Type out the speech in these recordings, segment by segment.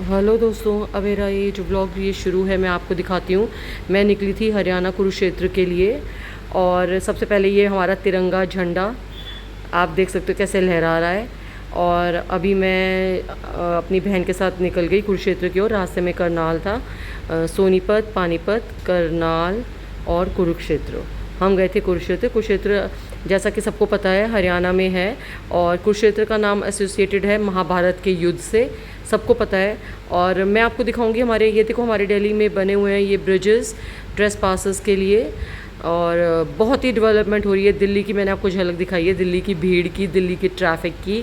Hello दोस्तों, अब मेरा ये जो ब्लॉग ये शुरू है मैं आपको दिखाती हूँ। मैं निकली थी हरियाणा कुरुक्षेत्र के लिए। और सबसे पहले ये हमारा तिरंगा झंडा आप देख सकते हो कैसे लहरा रहा है। और अभी मैं अपनी बहन के साथ निकल गई कुरुक्षेत्र की ओर। रास्ते में करनाल था, सोनीपत, पानीपत, करनाल और कुरुक्षेत्र। हम गए थे कुरुक्षेत्र। कुरुक्षेत्र जैसा कि सबको पता है हरियाणा में है, और कुरुक्षेत्र का नाम एसोसिएटेड है महाभारत के युद्ध से, सबको पता है। और मैं आपको दिखाऊंगी हमारे, ये देखो हमारे दिल्ली में बने हुए हैं ये ब्रिजेस ट्रेस पासेस के लिए। और बहुत ही डेवलपमेंट हो रही है दिल्ली की। मैंने आपको झलक दिखाई है दिल्ली की भीड़ की, दिल्ली की ट्रैफिक की।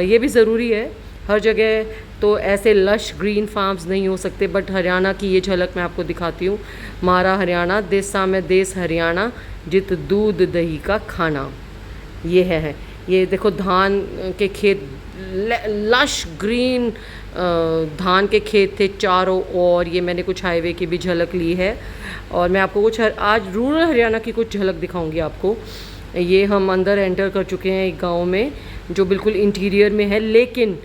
ये भी ज़रूरी है, हर जगह तो ऐसे लश ग्रीन फार्म्स नहीं हो सकते, बट हरियाणा की ये झलक मैं आपको दिखाती हूँ। मारा हरियाणा देसा में देश हरियाणा, जित दूध दही का खाना। ये है, ये देखो धान के खेत, लश ग्रीन धान के खेत थे चारों ओर। ये मैंने कुछ हाईवे की भी झलक ली है, और मैं आपको कुछ आज रूरल हरियाणा की कुछ झलक दिखाऊंगी आपको। ये हम अंदर एंटर कर चुके हैं एक गांव में जो बिल्कुल इंटीरियर में है, लेकिन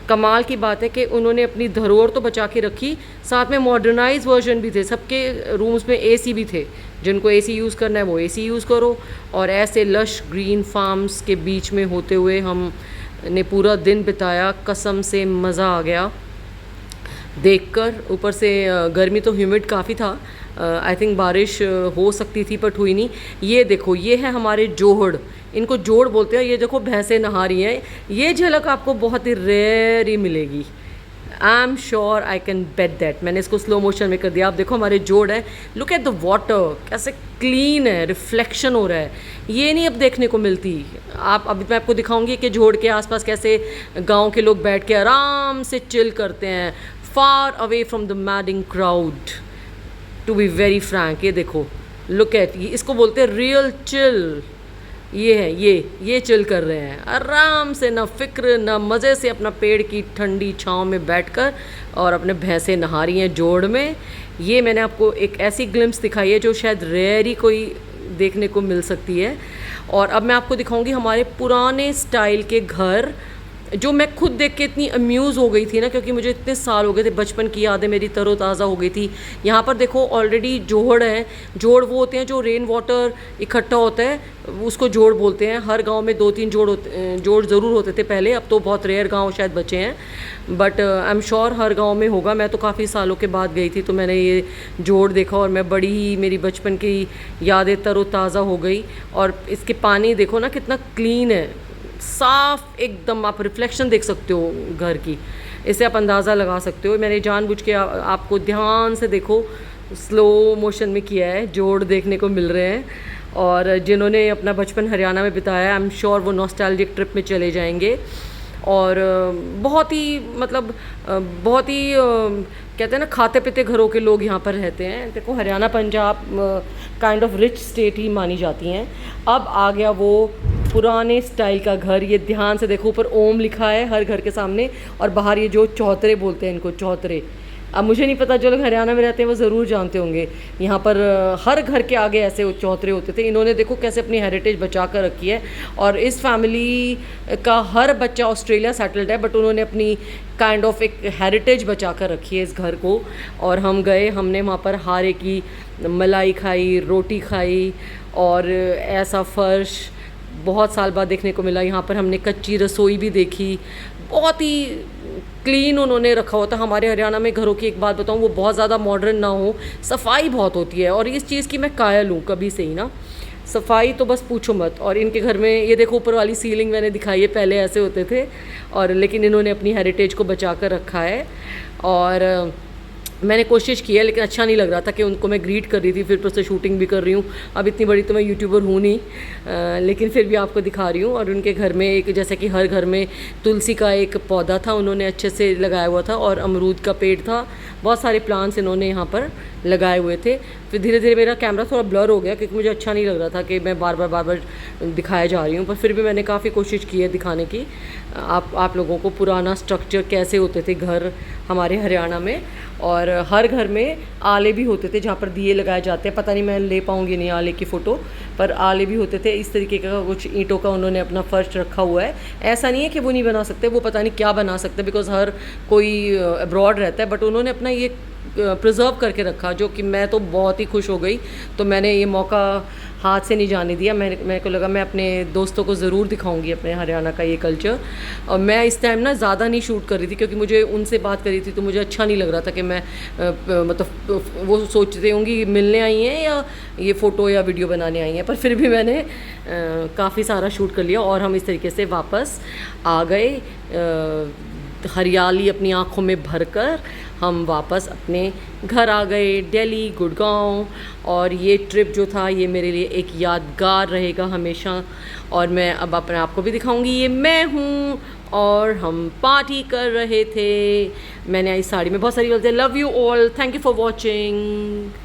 कमाल की बात है कि उन्होंने अपनी धरोहर तो बचा के रखी, साथ में मॉडर्नाइज वर्जन भी थे। सबके रूम्स में एसी भी थे, जिनको एसी यूज़ करना है वो एसी यूज़ करो। और ऐसे लश ग्रीन फार्म्स के बीच में होते हुए हम ने पूरा दिन बिताया। कसम से मज़ा आ गया देखकर। ऊपर से गर्मी तो ह्यूमिड काफ़ी था। आई थिंक बारिश हो सकती थी बट हुई नहीं। ये देखो, ये है हमारे जोहड़, इनको जोड़ बोलते हैं। ये देखो भैंसें नहा रही हैं। ये झलक आपको बहुत ही रेयर ही मिलेगी। I am sure, I can bet that. मैंने इसको स्लो मोशन में कर दिया। आप देखो हमारे जोड़ है, लुक एट द वाटर, कैसे क्लीन है, रिफ्लेक्शन हो रहा है। ये नहीं अब देखने को मिलती। आप अभी मैं आपको दिखाऊंगी कि जोड़ के आसपास कैसे गांव के लोग बैठ के आराम से चिल करते हैं, far away from the madding crowd, to be very frank. ये देखो, लुक एट, ये इसको बोलते हैं रियल चिल। ये है, ये चिल कर रहे हैं आराम से, ना फिक्र ना मज़े से, अपना पेड़ की ठंडी छांव में बैठकर, और अपने भैंसें नहा रही हैं जोड़ में। ये मैंने आपको एक ऐसी ग्लिम्स दिखाई है जो शायद रेयर ही कोई देखने को मिल सकती है। और अब मैं आपको दिखाऊंगी हमारे पुराने स्टाइल के घर, जो मैं खुद देख के इतनी अम्यूज़ हो गई थी ना, क्योंकि मुझे इतने साल हो गए थे, बचपन की यादें मेरी तरोताज़ा हो गई थी। यहाँ पर देखो ऑलरेडी जोड़ हैं। जोड़ वो होते हैं जो रेन वाटर इकट्ठा होता है, उसको जोड़ बोलते हैं। हर गांव में 2-3 जोड़ ज़रूर होते थे पहले, अब तो बहुत रेयर गांव शायद बचे हैं, बट आई एम श्योर हर गांव में होगा। मैं तो काफ़ी सालों के बाद गई थी तो मैंने ये जोड़ देखा, और मैं बड़ी ही, मेरी बचपन की यादें तरोताज़ा हो गई। और इसके पानी देखो ना कितना क्लीन है, साफ एकदम। आप रिफ्लेक्शन देख सकते हो घर की, इससे आप अंदाज़ा लगा सकते हो। मैंने जानबूझ के आपको ध्यान से देखो स्लो मोशन में किया है, जोड़ देखने को मिल रहे हैं। और जिन्होंने अपना बचपन हरियाणा में बिताया, आई एम श्योर वो नॉस्टैल्जिक ट्रिप में चले जाएंगे। और बहुत ही मतलब बहुत ही कहते हैं ना, खाते पीते घरों के लोग यहाँ पर रहते हैं। देखो Haryana Punjab kind of rich state ही मानी जाती हैं। अब आ गया वो पुराने स्टाइल का घर। ये ध्यान से देखो, ऊपर ओम लिखा है हर घर के सामने, और बाहर ये जो चौतरे बोलते हैं इनको, चौतरे। अब मुझे नहीं पता, जो लोग हरियाणा में रहते हैं वो ज़रूर जानते होंगे। यहाँ पर हर घर के आगे ऐसे चौतरे होते थे। इन्होंने देखो कैसे अपनी हेरिटेज बचा कर रखी है। और इस फैमिली का हर बच्चा ऑस्ट्रेलिया सेटल्ड है, बट उन्होंने अपनी काइंड ऑफ एक हेरिटेज बचा कर रखी है इस घर को। और हम गए, हमने वहाँ पर हारे की मलाई खाई, रोटी खाई, और ऐसा फ़र्श बहुत साल बाद देखने को मिला। यहाँ पर हमने कच्ची रसोई भी देखी, बहुत ही क्लीन उन्होंने रखा होता। हमारे हरियाणा में घरों की एक बात बताऊँ, वो बहुत ज़्यादा मॉडर्न ना हो, सफाई बहुत होती है। और इस चीज़ की मैं कायल हूँ कभी से ही ना, सफाई तो बस पूछो मत। और इनके घर में ये देखो ऊपर वाली सीलिंग मैंने दिखाई है, पहले ऐसे होते थे, और लेकिन इन्होंने अपनी हेरिटेज को बचा कर रखा है। और मैंने कोशिश की है, लेकिन अच्छा नहीं लग रहा था कि उनको मैं ग्रीट कर रही थी, फिर उससे शूटिंग भी कर रही हूँ। अब इतनी बड़ी तो मैं यूट्यूबर हूँ नहीं, लेकिन फिर भी आपको दिखा रही हूँ। और उनके घर में एक, जैसे कि हर घर में तुलसी का एक पौधा था, उन्होंने अच्छे से लगाया हुआ था, और अमरूद का पेड़ था, बहुत सारे प्लांट्स इन्होंने यहाँ पर लगाए हुए थे। फिर धीरे धीरे मेरा कैमरा थोड़ा ब्लर हो गया क्योंकि मुझे अच्छा नहीं लग रहा था कि मैं बार बार दिखाया जा रही हूँ, पर फिर भी मैंने काफ़ी कोशिश की है दिखाने की आप लोगों को पुराना स्ट्रक्चर कैसे होते थे घर हमारे हरियाणा में। और हर घर में आले भी होते थे जहाँ पर दिए लगाए जाते हैं। पता नहीं मैं ले पाऊँगी नहीं आले की फ़ोटो, पर आले भी होते थे। इस तरीके का कुछ ईंटों का उन्होंने अपना फर्श रखा हुआ है। ऐसा नहीं है कि वो नहीं बना सकते, वो पता नहीं क्या बना सकते, बिकॉज़ हर कोई अब्रॉड रहता है, बट उन्होंने अपना ये प्रिजर्व करके रखा, जो कि मैं तो बहुत ही खुश हो गई। तो मैंने ये मौका हाथ से नहीं जाने दिया। मेरे को लगा मैं अपने दोस्तों को ज़रूर दिखाऊंगी अपने हरियाणा का ये कल्चर। और मैं इस टाइम ना ज़्यादा नहीं शूट कर रही थी क्योंकि मुझे उनसे बात करी थी तो मुझे अच्छा नहीं लग रहा था कि मैं मतलब वो सोचते होंगी मिलने आई हैं या ये फ़ोटो या वीडियो बनाने आई हैं, पर फिर भी मैंने काफ़ी सारा शूट कर लिया और हम इस तरीके से वापस आ गए। हरियाली अपनी आँखों में भरकर हम वापस अपने घर आ गए, दिल्ली, गुड़गांव। और ये ट्रिप जो था ये मेरे लिए एक यादगार रहेगा हमेशा। और मैं अब अपने आप को भी दिखाऊंगी, ये मैं हूँ और हम पार्टी कर रहे थे। मैंने इस साड़ी में बहुत सारी बोलते love you all, thank you for watching.